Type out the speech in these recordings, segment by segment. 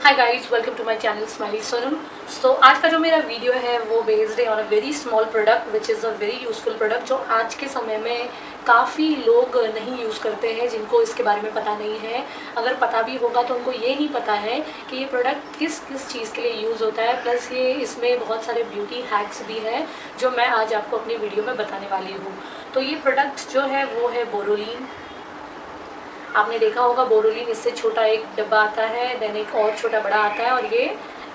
Hi guys, welcome to my channel smiley Sonam. So आज का जो मेरा वीडियो है वो बेस्ड है on a very small product which is a very useful product जो आज के समय में काफ़ी लोग नहीं यूज़ करते हैं, जिनको इसके बारे में पता नहीं है। अगर पता भी होगा तो उनको ये नहीं पता है कि ये प्रोडक्ट किस किस चीज़ के लिए यूज़ होता है। प्लस ये इसमें बहुत सारे ब्यूटी हैक्स भी है जो मैं आज आपको अपनी वीडियो में बताने वाली हूँ। तो ये प्रोडक्ट जो है वो है बोरोलीन। आपने देखा होगा बोरोलीन, इससे छोटा एक डब्बा आता है, देन एक और छोटा बड़ा आता है और ये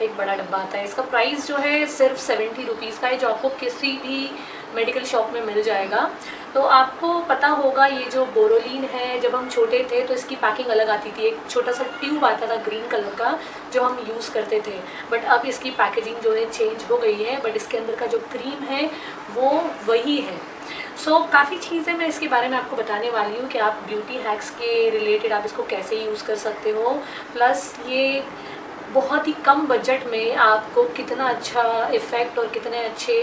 एक बड़ा डब्बा आता है। इसका प्राइस जो है सिर्फ 70 रुपीज़ का है, जो आपको किसी भी मेडिकल शॉप में मिल जाएगा। तो आपको पता होगा ये जो बोरोलीन है, जब हम छोटे थे तो इसकी पैकिंग अलग आती थी। एक छोटा सा ट्यूब आता था ग्रीन कलर का जो हम यूज़ करते थे, बट अब इसकी पैकेजिंग जो है चेंज हो गई है, बट इसके अंदर का जो क्रीम है वो वही है। काफ़ी चीज़ें मैं इसके बारे में आपको बताने वाली हूँ कि आप ब्यूटी हैक्स के रिलेटेड आप इसको कैसे यूज़ कर सकते हो। प्लस ये बहुत ही कम बजट में आपको कितना अच्छा इफ़ेक्ट और कितने अच्छे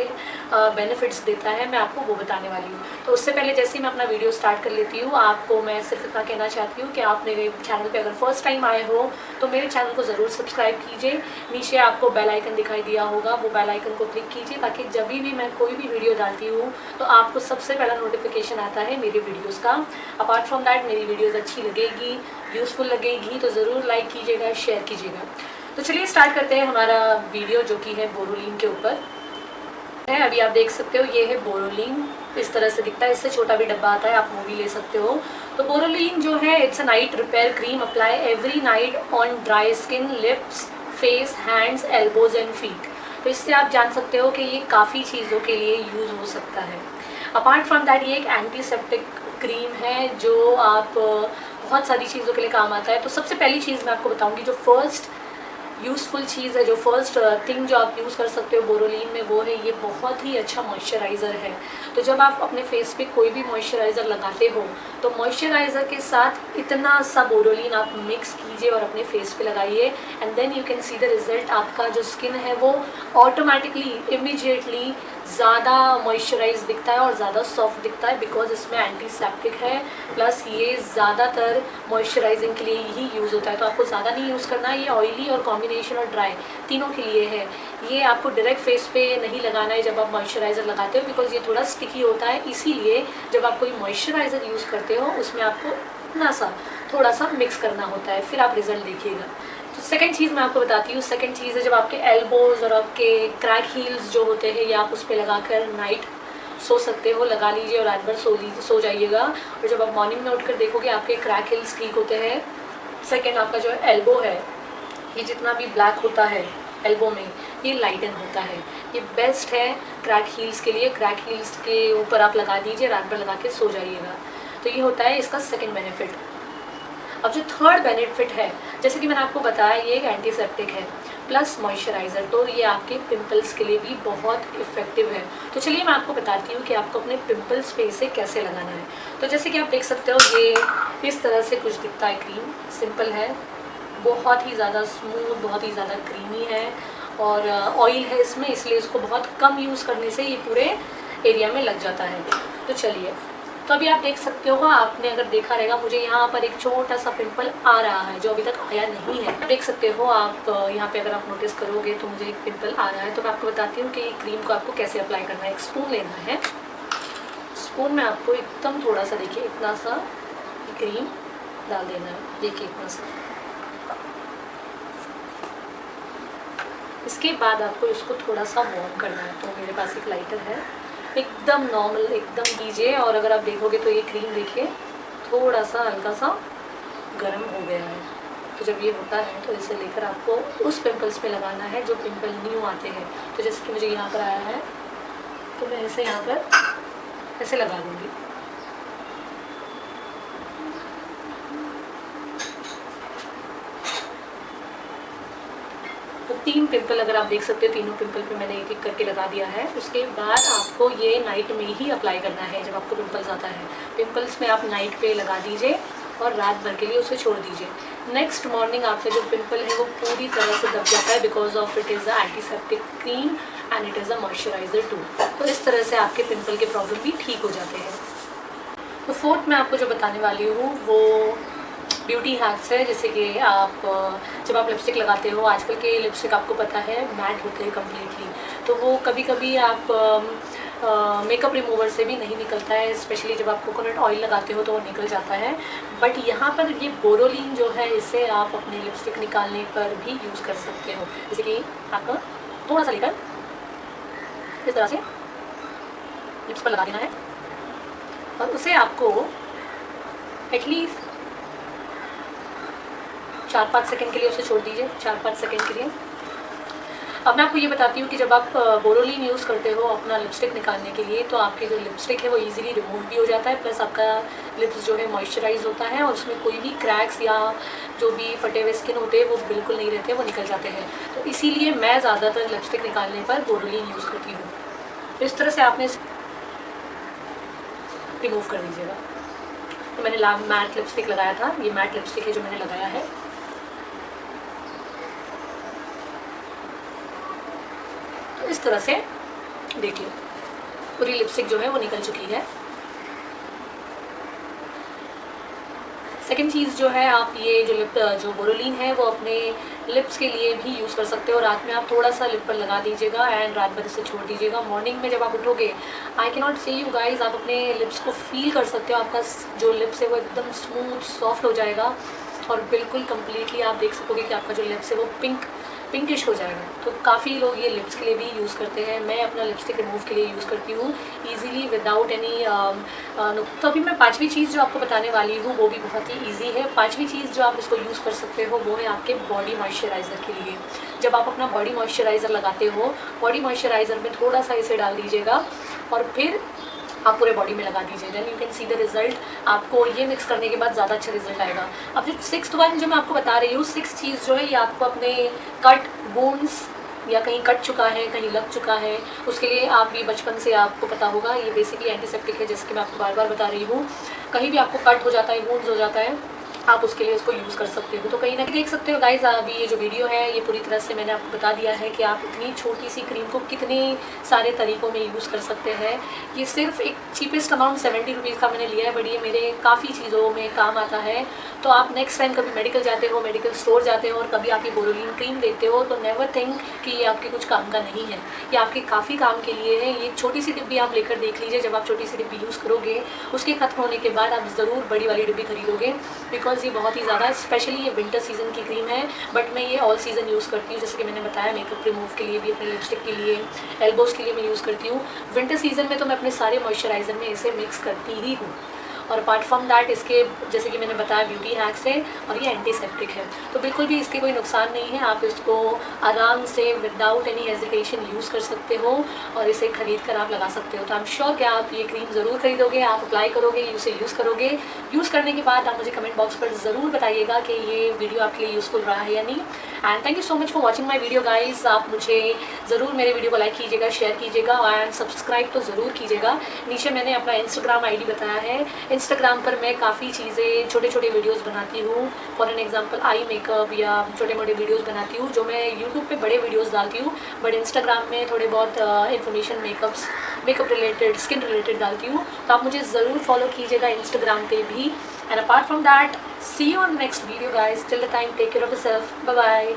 बेनिफिट्स देता है, मैं आपको वो बताने वाली हूँ। तो उससे पहले जैसे ही मैं अपना वीडियो स्टार्ट कर लेती हूँ, आपको मैं सिर्फ इतना कहना चाहती हूँ कि आप मेरे चैनल पे अगर फर्स्ट टाइम आए हो तो मेरे चैनल को ज़रूर सब्सक्राइब कीजिए। नीचे आपको बेल आइकन दिखाई दिया होगा, वो बेल आइकन को क्लिक कीजिए ताकि जब भी मैं कोई भी वीडियो डालती हूँ तो आपको सबसे पहला नोटिफिकेशन आता है मेरी वीडियोज़ का। अपार्ट फ्रॉम दैट, मेरी वीडियोज़ अच्छी लगेगी, यूज़फुल लगेगी तो ज़रूर लाइक कीजिएगा, शेयर कीजिएगा। तो चलिए स्टार्ट करते हैं हमारा वीडियो जो कि है बोरोलीन के ऊपर है। अभी आप देख सकते हो ये है बोरोलीन, इस तरह से दिखता है। इससे छोटा भी डब्बा आता है, आप वो भी ले सकते हो। तो बोरोलीन जो है it's a night repair cream, apply every night on dry skin, lips, face, hands, elbows and feet. तो इससे आप जान सकते हो कि ये काफ़ी चीज़ों के लिए यूज़ हो सकता है। अपार्ट फ्रॉम दैट ये एक एंटीसेप्टिक क्रीम है जो आप बहुत सारी चीज़ों के लिए काम आता है। तो सबसे पहली चीज़ मैं आपको बताऊँगी, जो फर्स्ट यूज़फुल चीज़ है, जो फर्स्ट थिंग जो आप यूज़ कर सकते हो बोरोलीन में, वो है ये बहुत ही अच्छा मॉइस्चराइज़र है। तो जब आप अपने फेस पे कोई भी मॉइस्चराइज़र लगाते हो तो मॉइस्चराइज़र के साथ इतना सा बोरोलीन आप मिक्स कीजिए और अपने फेस पे लगाइए, and then you can see the result. आपका जो स्किन है वो ऑटोमेटिकली इमीडिएटली ज़्यादा मॉइस्चराइज दिखता है और ज़्यादा सॉफ्ट दिखता है, बिकॉज इसमें एंटीसेप्टिक है। प्लस ये ज़्यादातर मॉइस्चराइजिंग के लिए ही यूज़ होता है। तो आपको ज़्यादा नहीं यूज़ करना है, ये ऑयली और कॉम्बिनेशन और ड्राई तीनों के लिए है। ये आपको डायरेक्ट फेस पे नहीं लगाना है जब आप मॉइस्चराइज़र लगाते हो, बिकॉज ये थोड़ा स्टिकी होता है। इसीलिए जब आप कोई मॉइस्चराइज़र यूज़ करते हो उसमें आपको इतना सा थोड़ा सा मिक्स करना होता है, फिर आप रिज़ल्ट देखिएगा। तो सेकंड चीज़ मैं आपको बताती हूँ। सेकंड चीज़ है, जब आपके एल्बोज़ और आपके क्रैक हील्स जो होते हैं, ये आप उस पर लगाकर नाइट सो सकते हो, लगा लीजिए और रात भर सो जाइएगा। और जब आप मॉर्निंग में उठकर देखोगे आपके क्रैक हील्स ठीक होते हैं। सेकंड, आपका जो एल्बो है, ये जितना भी ब्लैक होता है एल्बो में, ये लाइटन होता है। ये बेस्ट है क्रैक हील्स के लिए। क्रैक हील्स के ऊपर आप लगा दीजिए, रात भर लगा के सो जाइएगा। तो ये होता है इसका सेकेंड बेनिफिट। अब जो थर्ड बेनिफिट है, जैसे कि मैंने आपको बताया, ये एक एंटीसेप्टिक है प्लस मॉइस्चराइज़र, तो ये आपके पिंपल्स के लिए भी बहुत इफ़ेक्टिव है। तो चलिए मैं आपको बताती हूँ कि आपको अपने पिंपल्स पे इसे कैसे लगाना है। तो जैसे कि आप देख सकते हो, ये इस तरह से कुछ दिखता है। क्रीम सिंपल है, बहुत ही ज़्यादा स्मूथ, बहुत ही ज़्यादा क्रीमी है और ऑयल है इसमें, इसलिए इसको बहुत कम यूज़ करने से ये पूरे एरिया में लग जाता है। तो चलिए, तो अभी आप देख सकते हो, आपने अगर देखा रहेगा, मुझे यहाँ पर एक छोटा सा पिंपल आ रहा है जो अभी तक आया नहीं है। देख सकते हो आप यहाँ पे, अगर आप नोटिस करोगे तो मुझे एक पिंपल आ रहा है। तो मैं आपको बताती हूँ कि ये क्रीम को आपको कैसे अप्लाई करना है। एक स्पून लेना है, स्पून में आपको एकदम थोड़ा सा, देखिए इतना सा क्रीम डाल देना है, देखिए इतना सा। इसके बाद आपको इसको थोड़ा सा वार्म करना है। तो मेरे पास एक लाइटर है, एकदम नॉर्मल एकदम कीजिए और अगर आप देखोगे तो ये क्रीम देखिए थोड़ा सा हल्का सा गर्म हो गया है। तो जब ये होता है तो इसे लेकर आपको उस पिंपल्स पे लगाना है जो पिंपल न्यू आते हैं। तो जैसे कि मुझे यहाँ पर आया है तो मैं इसे यहाँ पर ऐसे लगा दूँगी। तो 3 पिंपल अगर आप देख सकते हो, तीनों पिंपल पे मैंने एक एक करके लगा दिया है। उसके बाद आपको ये नाइट में ही अप्लाई करना है। जब आपको पिंपल्स आता है, पिंपल्स में आप नाइट पे लगा दीजिए और रात भर के लिए उसे छोड़ दीजिए। नेक्स्ट मॉर्निंग आपका जो पिंपल है वो पूरी तरह से दब जाता है, because of it is a antiseptic cream and it is a moisturiser too. तो इस तरह से आपके पिंपल के प्रॉब्लम भी ठीक हो जाते हैं। तो फोर्थ मैं आपको जो बताने वाली हूँ वो ब्यूटी हैक्स है, जैसे कि आप जब आप लिपस्टिक लगाते हो, आजकल के लिपस्टिक आपको पता है मैट होते हैं कम्प्लीटली, तो वो कभी कभी आप मेकअप रिमूवर से भी नहीं निकलता है, स्पेशली जब आप कोकोनट ऑयल लगाते हो तो वो निकल जाता है। बट यहाँ पर ये बोरोलिन जो है, इसे आप अपने लिपस्टिक निकालने पर भी यूज़ कर सकते हो। जैसे कि आपको थोड़ा सा लेकर इस तरह से लिप्स पर लगा देना है और उसे आपको एटलीस्ट 4-5 सेकेंड के लिए उसे छोड़ दीजिए, 4-5 सेकेंड के लिए। अब मैं आपको ये बताती हूँ कि जब आप बोरोलिन यूज़ करते हो अपना लिपस्टिक निकालने के लिए, तो आपके जो लिपस्टिक है वो इजीली रिमूव भी हो जाता है, प्लस आपका लिप्स जो है मॉइस्चराइज होता है और उसमें कोई भी क्रैक्स या जो भी फटे हुए स्किन होते हैं वो बिल्कुल नहीं रहते, वो निकल जाते हैं। तो इसीलिए मैं ज़्यादातर लिपस्टिक निकालने पर बोरोलिन यूज़ करती हूँ। इस तरह से आपने रिमूव कर दीजिएगा। तो मैंने मैट लिपस्टिक लगाया था, ये मैट लिपस्टिक है जो मैंने लगाया है। तो इस तरह से देखिए पूरी लिपस्टिक जो है वो निकल चुकी है। सेकेंड चीज़ जो है, आप ये जो बोरोलिन है वो अपने लिप्स के लिए भी यूज़ कर सकते हो। रात में आप थोड़ा सा लिप पर लगा दीजिएगा एंड रात भर इसे छोड़ दीजिएगा। मॉर्निंग में जब आप उठोगे, आई कैन नॉट से यू गाइज, आप अपने लिप्स को फील कर सकते हो, आपका जो लिप्स है वो एकदम स्मूथ सॉफ्ट हो जाएगा और बिल्कुल कम्प्लीटली आप देख सकोगे कि आपका जो लिप्स है वो पिंकिश हो जाएगा। तो काफ़ी लोग ये लिप्स के लिए भी यूज़ करते हैं। मैं अपना लिपस्टिक रिमूव के लिए यूज़ करती हूँ ईज़िली विदाउट एनी। तो अभी मैं पांचवी चीज़ जो आपको बताने वाली हूँ वो भी बहुत ही ईजी है। पांचवी चीज़ जो आप इसको यूज़ कर सकते हो वो है आपके बॉडी मॉइस्चराइज़र के लिए। जब आप अपना बॉडी मॉइस्चराइज़र लगाते हो, बॉडी मॉइस्चराइज़र में थोड़ा सा इसे डाल दीजिएगा और फिर आप पूरे बॉडी में लगा दीजिए, then you can see the result. आपको ये मिक्स करने के बाद ज़्यादा अच्छा रिजल्ट आएगा। अब जो 6th वन जो मैं आपको बता रही हूँ, 6th चीज़ जो है ये आपको अपने कट वुंड्स या कहीं कट चुका है, कहीं लग चुका है, उसके लिए आप भी बचपन से आपको पता होगा, ये बेसिकली एंटीसेप्टिक है जिसके मैं आपको बार बार बता रही हूँ। कहीं भी आपको कट हो जाता है, वुंड्स हो जाता है, आप उसके लिए इसको यूज़ कर सकते हो। तो कहीं ना कहीं देख सकते हो गाइज, अभी ये जो वीडियो है ये पूरी तरह से मैंने आपको बता दिया है कि आप इतनी छोटी सी क्रीम को कितने सारे तरीक़ों में यूज़ कर सकते हैं। ये सिर्फ एक चीपेस्ट अमाउंट 70 रुपीज़ का मैंने लिया है, बट ये मेरे काफ़ी चीज़ों में काम आता है। तो आप नेक्स्ट टाइम कभी मेडिकल जाते हो, मेडिकल स्टोर जाते हो और कभी आप ये बोरोलिन क्रीम देखते हो तो नेवर थिंक कि ये आपके कुछ काम का नहीं है, ये आपके काफ़ी काम के लिए है। ये छोटी सी डिब्बी आप लेकर देख लीजिए, जब आप छोटी सी डिब्बी यूज़ करोगे उसके ख़त्म होने के बाद आप ज़रूर बड़ी वाली डिब्बी खरीदोगे, बिकॉज ये बहुत ही ज़्यादा, स्पेशली ये विंटर सीज़न की क्रीम है। बट मैं ये ऑल सीज़न यूज़ करती हूँ, जैसे कि मैंने बताया मेकअप रिमूव के लिए भी, अपने लिपस्टिक के लिए, एल्बोज़ के लिए मैं यूज़ करती हूँ। विंटर सीज़न में तो मैं अपने सारे मॉइस्चराइज़र में इसे मिक्स करती ही हूँ। और अपार्ट फ्रॉम दैट इसके, जैसे कि मैंने बताया, ब्यूटी हैक्स है और ये एंटीसेप्टिक है, तो बिल्कुल भी इसके कोई नुकसान नहीं है। आप इसको आराम से विदाउट एनी हेजिटेशन यूज़ कर सकते हो और इसे ख़रीद कर आप लगा सकते हो। तो आई एम श्योर कि आप ये क्रीम ज़रूर खरीदोगे, आप अप्लाई करोगे, इसे यूज़ करोगे। यूज़ करने के बाद आप मुझे कमेंट बॉक्स पर ज़रूर बताइएगा कि ये वीडियो आपके लिए यूज़फुल रहा है या नहीं। And thank you so much for watching my video guys. आप मुझे ज़रूर मेरे वीडियो को लाइक कीजिएगा, शेयर कीजिएगा एंड सब्सक्राइब तो ज़रूर कीजिएगा। नीचे मैंने अपना इंस्टाग्राम ID बताया है। इंस्टाग्राम पर मैं काफ़ी चीज़ें, छोटे छोटे वीडियोस बनाती हूँ। For an example eye makeup या छोटे मोटे वीडियोस बनाती हूँ जो मैं यूट्यूब पे बड़े वीडियोस डालती हूँ, बट इंस्टाग्राम में थोड़े बहुत information makeup related, skin related डालती हूँ। तो आप मुझे ज़रूर फॉलो कीजिएगा इंस्टाग्राम पे भी। And apart from that, see you on next video guys. Till the time, take care of yourself, bye bye.